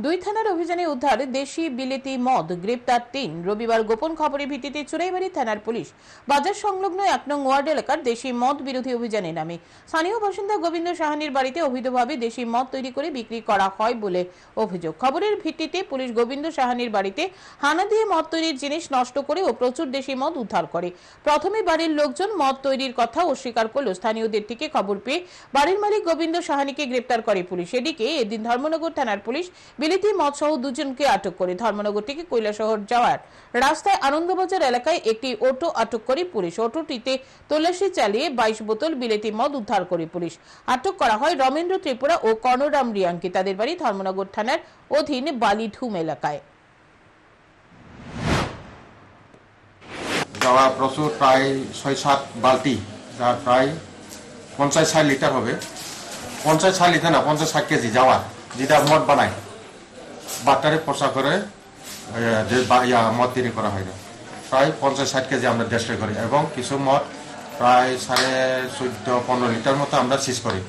দুই থানার অভিযানে উদ্ধার দেশি বিলেতি মদ, গ্রেপ্তার ৩। রবিবার গোপন খবরের ভিত্তিতে চুরাইবাড়ি থানার পুলিশ বাজার সংলগ্ন ১ নং ওয়ার্ড এলাকার দেশি মদ বিরোধী অভিযানে নামে। স্থানীয় বাসিন্দা গোবিন্দ সাহানির বাড়িতে অবৈধভাবে দেশি মদ তৈরি করে বিক্রি করা হয় বলে অভিযোগ। খবরের ভিত্তিতে পুলিশ গোবিন্দ সাহানির বাড়িতে হানা দিয়ে মদ তৈরির জিনিস নষ্ট করে ও প্রচুর দেশি মদ উদ্ধার করে। প্রথমে বাড়ির লোকজন মদ তৈরির কথা অস্বীকার করলেও স্থানীয়দের থেকে খবর পেয়ে বাড়ির মালিক গোবিন্দ সাহানিকে গ্রেপ্তার করে পুলিশ। এদিকে এদিন ধর্মনগর থানার পুলিশ বিলেতি মদ সহ দুজনকে আটক করে ধর্মনগর থেকে কৈলাসহর যাওয়ার রাস্তায় আনন্দবাজার এলাকায় একটি অটো আটক করে পুলিশ। অটোটিতে তল্লাশি চালিয়ে ২২ বোতল বিলেতি মদ উদ্ধার করে পুলিশ। আটক করা হয় রমেন্দ্র ত্রিপুরা ও কর্ণরাম রিয়াংকে। তাদের বাড়ি ধর্মনগর থানার অধীন বালিধুম এলাকায়। যাওয়া প্রচুর প্রায় ৬-৭ বালতি, যা প্রায় ৫০-৬০ লিটার হবে। ৫০-৬০ লিটার না, ৫০-৬০ কেজি যাওয়া, যেটা মদ বানায় বাটারে পোষা করে যে মদ তৈরি করা হয় না, প্রায় ৫০-৬০ কেজি আমরা দেশে করি এবং কিছু মদ প্রায় ১৪.৫-১৫ লিটার মতো আমরা সিজ করি।